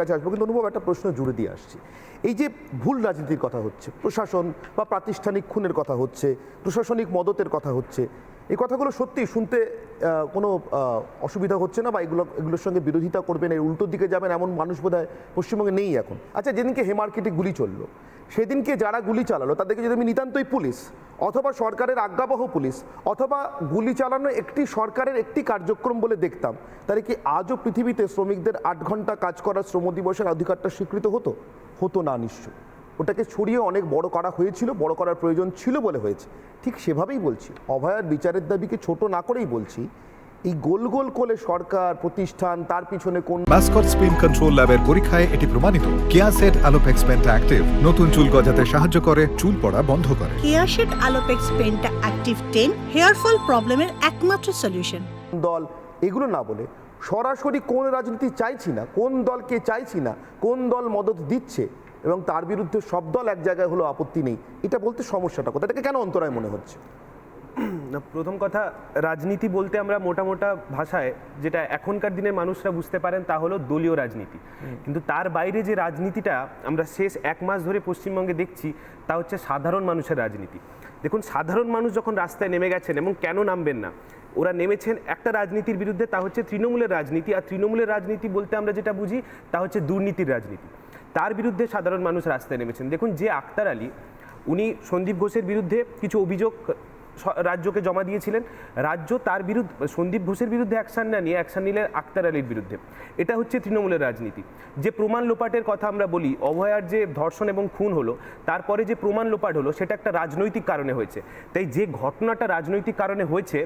কাছে আসবো, কিন্তু অনুভব একটা প্রশ্ন জুড়ে দিয়ে আসছি। এই যে ভুল রাজনীতির কথা হচ্ছে, প্রশাসন বা প্রাতিষ্ঠানিক খুনের কথা হচ্ছে, প্রশাসনিক মদতের কথা হচ্ছে, এই কথাগুলো সত্যি শুনতে কোনো অসুবিধা হচ্ছে না, বা এগুলোর সঙ্গে বিরোধিতা করবেন, এর উল্টো দিকে যাবেন এমন মানুষ বোধহয় পশ্চিমবঙ্গে নেই এখন। আচ্ছা, যেদিনকে হেমার্কেটে গুলি চললো, সেদিনকে যারা গুলি চালালো তাদেরকে যদি আমি নিতান্তই পুলিশ অথবা সরকারের আজ্ঞাবহ পুলিশ অথবা গুলি চালানো একটি সরকারের একটি কার্যক্রম বলে দেখতাম, তাহলে কি আজও পৃথিবীতে শ্রমিকদের 8 ঘন্টা কাজ করার শ্রম দিবসের অধিকারটা স্বীকৃত হতো? হতো না নিশ্চয়। ওটাকে ছড়িয়ে অনেক বড় করা হয়েছিল, বড় করার প্রয়োজন ছিল বলে হয়েছে। ঠিক সেভাবেই বলছি, অভয়ার বিচারের দাবিকে ছোট না করেই বলছি, এই গোল গোল করে সরকার প্রতিষ্ঠান তার পিছনে কোন মাসকট স্পিন কন্ট্রোল ল্যাবের পরীক্ষায় এটি প্রমাণিত। কেয়াসেট অ্যালোপেক্স পেন্টা অ্যাক্টিভ নতুন চুল গজাতে সাহায্য করে, চুল পড়া বন্ধ করে। কেয়াসেট অ্যালোপেক্স পেন্টা অ্যাক্টিভ 10 হেয়ার ফল প্রবলেমের একমাত্র সলিউশন। দল এগুলো না বলে সরাসরি কোন রাজনীতি চাইছি না, কোন দলকে চাইছি না, কোন দল মদত দিচ্ছে এবং তার বিরুদ্ধে সব দল এক জায়গায় হলো আপত্তি নেই, এটা বলতে সমস্যাটা কোথায়? এটাকে কেন অন্তরায় মনে হচ্ছে? প্রথম কথা, রাজনীতি বলতে আমরা মোটা ভাষায় যেটা এখনকার দিনের মানুষরা বুঝতে পারেন তা হলো দলীয় রাজনীতি। কিন্তু তার বাইরে যে রাজনীতিটা আমরা শেষ 1 মাস ধরে পশ্চিমবঙ্গে দেখছি, তা হচ্ছে সাধারণ মানুষের রাজনীতি। দেখুন, সাধারণ মানুষ যখন রাস্তায় নেমে গেছেন, এবং কেন নামবেন না, ওরা নেমেছেন একটা রাজনীতির বিরুদ্ধে, তা হচ্ছে তৃণমূলের রাজনীতি। আর তৃণমূলের রাজনীতি বলতে আমরা যেটা বুঝি তা হচ্ছে দুর্নীতির রাজনীতি। তার বিরুদ্ধে সাধারণ মানুষ রাস্তায় নেমেছেন। দেখুন, যে আক্তার আলী, উনি সন্দীপ ঘোষের বিরুদ্ধে কিছু অভিযোগ রাজ্যকে জমা দিয়েছিলেন। রাজ্য তার বিরুদ্ধে, সন্দীপ ঘোষের বিরুদ্ধে অ্যাকশন না নিয়ে অ্যাকশন নিলে আক্তার আলীর বিরুদ্ধে। এটা হচ্ছে তৃণমূলের রাজনীতি। যে প্রমাণ লোপাটের কথা আমরা বলি, অভয়ার যে ধর্ষণ এবং খুন হলো, তারপরে যে প্রমাণ লোপাট হলো, সেটা একটা রাজনৈতিক কারণে হয়েছে। তাই যে ঘটনাটা রাজনৈতিক কারণে হয়েছে,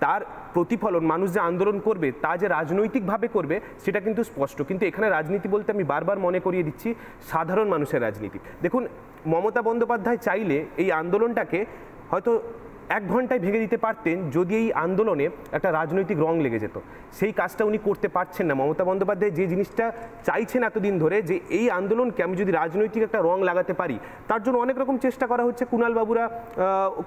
তার প্রতিফলন মানুষ যে আন্দোলন করবে, তা যে রাজনৈতিকভাবে করবে সেটা কিন্তু স্পষ্ট। কিন্তু এখানে রাজনীতি বলতে আমি বারবার মনে করিয়ে দিচ্ছি সাধারণ মানুষের রাজনীতি। দেখুন, মমতা বন্দ্যোপাধ্যায় চাইলে এই আন্দোলনটাকে হয়তো 1 ঘন্টায় ভেঙে দিতে পারতেন, যদি এই আন্দোলনে একটা রাজনৈতিক রং লেগে যেত। সেই কাজটা উনি করতে পারছেন না। মমতা বন্দ্যোপাধ্যায় যে জিনিসটা চাইছেন এতদিন ধরে, যে এই আন্দোলনকে আমি যদি রাজনৈতিক একটা রং লাগাতে পারি, তার জন্য অনেক রকম চেষ্টা করা হচ্ছে। কুণাল বাবুরা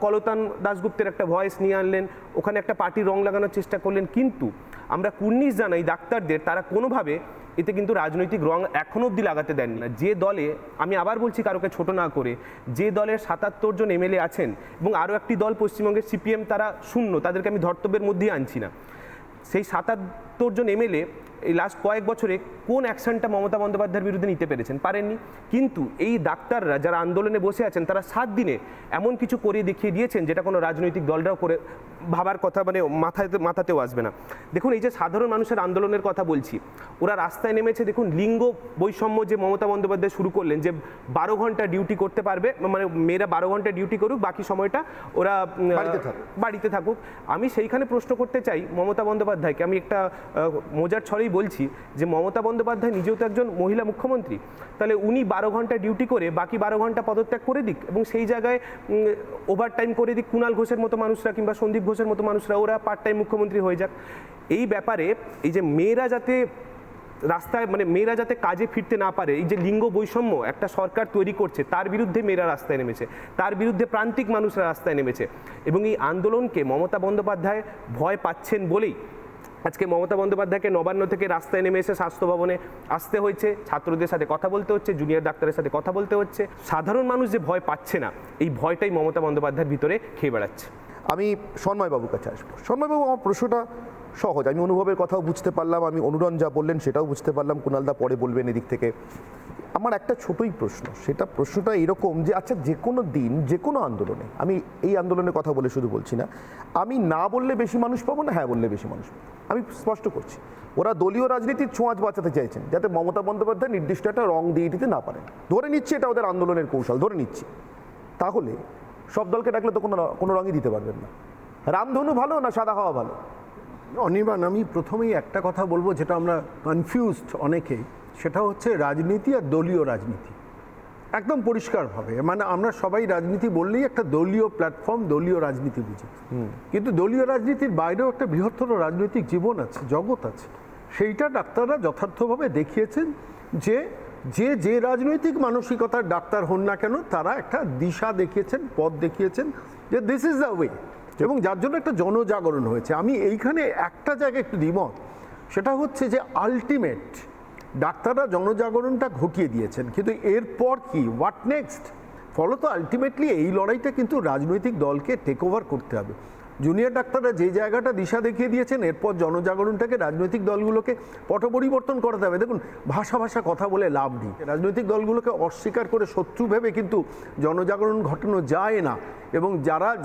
কলতান দাশগুপ্তের একটা ভয়েস নিয়ে আনলেন, ওখানে একটা পার্টির রং লাগানোর চেষ্টা করলেন। কিন্তু আমরা কুর্নিশ জানাই ডাক্তারদের, তারা কোনোভাবে এতে কিন্তু রাজনৈতিক রং এখনো অবধি লাগাতে দেন না। যে দলে, আমি আবার বলছি কারোকে ছোট না করে, যে দলের 77 জন এমএলএ আছেন এবং আরও একটি দল পশ্চিমবঙ্গের সিপিএম, তারা শূন্য, তাদেরকে আমি ধর্তব্যের মধ্যেই আনছি না। সেই 77 জন এমএলএ এই লাস্ট কয়েক বছরে কোন অ্যাকশনটা মমতা বন্দ্যোপাধ্যায়ের বিরুদ্ধে নিতে পেরেছেন? পারেননি। কিন্তু এই ডাক্তাররা যারা আন্দোলনে বসে আছেন, তারা 7 দিনে এমন কিছু করে দেখিয়ে দিয়েছেন যেটা কোনো রাজনৈতিক দলরাও করে ভাবার কথা, মানে মাথাতেও আসবে না। দেখুন, এই যে সাধারণ মানুষের আন্দোলনের কথা বলছি, ওরা রাস্তায় নেমেছে। দেখুন, লিঙ্গ বৈষম্য যে মমতা বন্দ্যোপাধ্যায় শুরু করলেন, যে 12 ঘন্টা ডিউটি করতে পারবে, মানে মেয়েরা 12 ঘন্টা ডিউটি করুক, বাকি সময়টা ওরা বাড়িতে থাকুক। আমি সেইখানে প্রশ্ন করতে চাই মমতা বন্দ্যোপাধ্যায়কে। আমি একটা মজার ছড়েই বলছি যে মমতা বন্দ্যোপাধ্যায় নিজেও তো একজন মহিলা মুখ্যমন্ত্রী, তাহলে উনি 12 ঘন্টা ডিউটি করে বাকি 12 ঘন্টা পদত্যাগ করে দিক, এবং সেই জায়গায় ওভারটাইম করে দিক কুণাল ঘোষের মতো মানুষরা কিংবা সন্দীপ ঘোষের মতো মানুষরা, ওরা পার্ট টাইম মুখ্যমন্ত্রী হয়ে যাক। এই ব্যাপারে এই যে মেয়েরা যাতে রাস্তায়, মানে মেয়েরা যাতে কাজে ফিরতে না পারে, এই যে লিঙ্গ বৈষম্য একটা সরকার তৈরি করছে, তার বিরুদ্ধে মেয়েরা রাস্তায় নেমেছে, তার বিরুদ্ধে প্রান্তিক মানুষরা রাস্তায় নেমেছে। এবং এই আন্দোলনকে মমতা বন্দ্যোপাধ্যায় ভয় পাচ্ছেন বলেই আজকে মমতা বন্দ্যোপাধ্যায়কে নবান্ন থেকে রাস্তায় নেমে এসে স্বাস্থ্য ভবনে আসতে হয়েছে, ছাত্রদের সাথে কথা বলতে হচ্ছে, জুনিয়র ডাক্তারের সাথে কথা বলতে হচ্ছে। সাধারণ মানুষ যে ভয় পাচ্ছে না, এই ভয়টাই মমতা বন্দ্যোপাধ্যায়ের ভিতরে খেয়ে বেড়াচ্ছে। আমি সন্ময়বাবুর কাছে আসবো। সন্ময়বাবু, আমার প্রশ্নটা সহজ। আমি অনুভবের কথাও বুঝতে পারলাম, আমি অনুরণ যা বললেন সেটাও বুঝতে পারলাম, কুণালদা পরে বলবেন এদিক থেকে। আমার একটা ছোটই প্রশ্ন, প্রশ্নটা এরকম যে আচ্ছা, যে কোনো দিন যে কোনো আন্দোলনে, আমি এই আন্দোলনের কথা বলে শুধু বলছি না, আমি না বললে বেশি মানুষ পাবো না হ্যাঁ বললে বেশি মানুষ পাবো, আমি স্পষ্ট করছি। ওরা দলীয় রাজনীতির ছোঁয়াচ বাঁচাতে চাইছেন, যাতে মমতা বন্দ্যোপাধ্যায় নির্দিষ্ট একটা রং দিয়ে দিতে না পারেন। ধরে নিচ্ছি এটা ওদের আন্দোলনের কৌশল, ধরে নিচ্ছি। তাহলে সব দলকে ডাকলে তো কোনো রঙই দিতে পারবেন না। রামধনু ভালো না সাদা হওয়া ভালো? অনির্বাণ, আমি প্রথমেই একটা কথা বলবো, যেটা আমরা কনফিউজড অনেকে, সেটা হচ্ছে রাজনীতি আর দলীয় রাজনীতি। একদম পরিষ্কারভাবে, মানে আমরা সবাই রাজনীতি বললেই একটা দলীয় প্ল্যাটফর্ম, দলীয় রাজনীতি বুঝি। কিন্তু দলীয় রাজনীতির বাইরেও একটা বৃহত্তর রাজনৈতিক জীবন আছে, জগৎ আছে। সেইটা ডাক্তাররা যথার্থভাবে দেখিয়েছেন যে যে রাজনৈতিক মানসিকতার ডাক্তার হন না কেন, তারা একটা দিশা দেখিয়েছেন, পথ দেখিয়েছেন যে দিস ইজ দ্য ওয়ে, এবং যার জন্য একটা জনজাগরণ হয়েছে। আমি এইখানে একটা জায়গায় একটু দ্বিমত, সেটা হচ্ছে যে আলটিমেট ডাক্তাররা জনজাগরণটা ঘটিয়ে দিয়েছেন, কিন্তু এরপর কি, হোয়াট নেক্সট? ফলত আলটিমেটলি এই লড়াইটা কিন্তু রাজনৈতিক দলকে টেক ওভার করতে হবে। জুনিয়র ডাক্তাররা যে জায়গাটা দিশা দেখিয়ে দিয়েছেন, এরপর জনজাগরণটাকে রাজনৈতিক দলগুলোকে পট পরিবর্তন করাতে হবে। দেখুন, ভাষা কথা বলে লাভ নেই। রাজনৈতিক দলগুলোকে অস্বীকার করে শত্রু ভেবে কিন্তু জনজাগরণ ঘটানো যায় না, এবং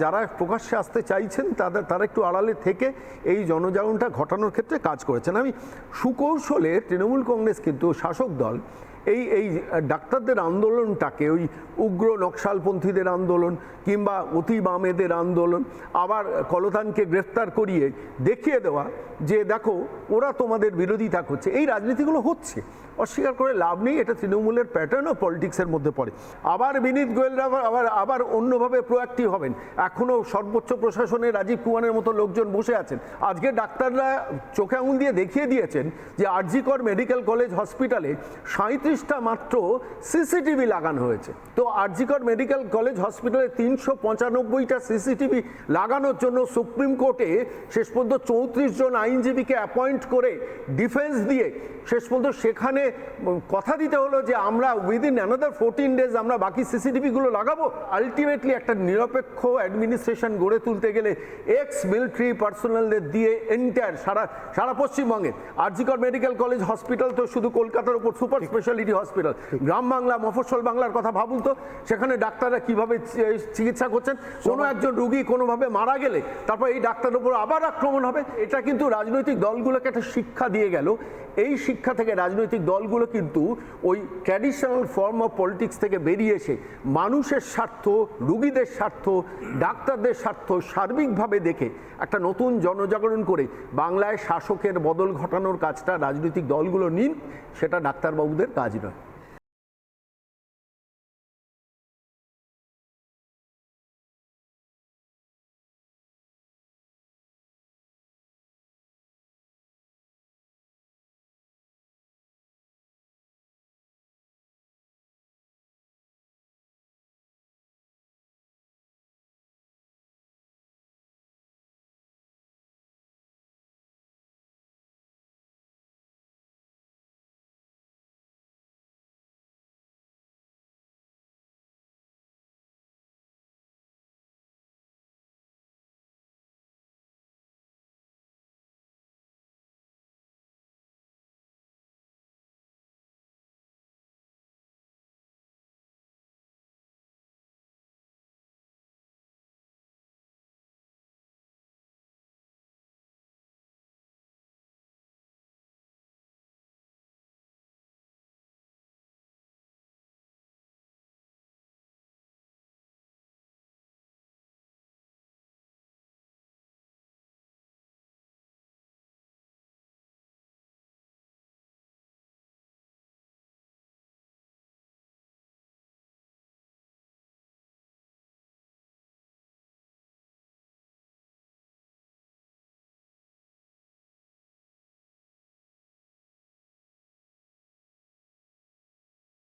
যারা প্রকাশ্যে আসতে চাইছেন তারা একটু আড়ালে থেকে এই জনজাগরণটা ঘটানোর ক্ষেত্রে কাজ করেছেন। আমি সুকৌশলে তৃণমূল কংগ্রেস কিন্তু শাসক দল এই ডাক্তারদের আন্দোলনটাকে ওই উগ্র নকশালপন্থীদের আন্দোলন কিংবা অতি বামেদের আন্দোলন, আবার কলতানকে গ্রেফতার করিয়ে দেখিয়ে দেওয়া যে দেখো ওরা তোমাদের বিরোধিতা করছে, এই রাজনীতিগুলো হচ্ছে, অস্বীকার করে লাভ নেই। এটা তৃণমূলের প্যাটার্ন অফ পলিটিক্সের মধ্যে পড়ে। আবার বিনীত গোয়েলরা আবার অন্যভাবে প্রোঅ্যাক্টিভ হবেন। এখনও সর্বোচ্চ প্রশাসনে রাজীব কুমারের মতো লোকজন বসে আছেন। আজকে ডাক্তাররা চোখে আঙুল দিয়ে দেখিয়ে দিয়েছেন যে আরজি কর মেডিকেল কলেজ হসপিটালে 37টা মাত্র সিসিটিভি লাগানো হয়েছে। তো আরজি কর মেডিকেল কলেজ হসপিটালে 395টা সিসিটিভি লাগানোর জন্য সুপ্রিম কোর্টে শেষ পর্যন্ত 34 জন আইনজীবীকে অ্যাপয়েন্ট করে ডিফেন্স দিয়ে শেষ পর্যন্ত সেখানে কথা দিতে হলো যে আমরা উইদিন অ্যানাদার 14 ডেজ আমরা বাকি সিসিটিভিগুলো লাগাবো। আলটিমেটলি একটা নিরপেক্ষ অ্যাডমিনিস্ট্রেশন গড়ে তুলতে গেলে এক্স মিলিটারি পার্সোনালদের দিয়ে এন্টায়ার সারা পশ্চিমবঙ্গে, আরজি কর মেডিকেল কলেজ হসপিটাল তো শুধু কলকাতার উপর সুপার স্পেশালিটি হসপিটাল, গ্রাম বাংলা মফস্বল বাংলার কথা ভাবুন তো, সেখানে ডাক্তাররা কিভাবে চিকিৎসা করছেন। কোনো একজন রুগী কোনোভাবে মারা গেলে তারপর এই ডাক্তারের উপর আবার আক্রমণ হবে। এটা কিন্তু রাজনৈতিক দলগুলোকে একটা শিক্ষা দিয়ে গেল। এই শিক্ষা থেকে রাজনৈতিক দলগুলো কিন্তু ওই ট্র্যাডিশনাল ফর্ম অফ পলিটিক্স থেকে বেরিয়ে এসে মানুষের স্বার্থ, রুগীদের স্বার্থ, ডাক্তারদের স্বার্থ সার্বিকভাবে দেখে একটা নতুন জনজাগরণ করে বাংলায় শাসকের বদল ঘটানোর কাজটা রাজনৈতিক দলগুলো নিন, সেটা ডাক্তারবাবুদের কাজ নয়।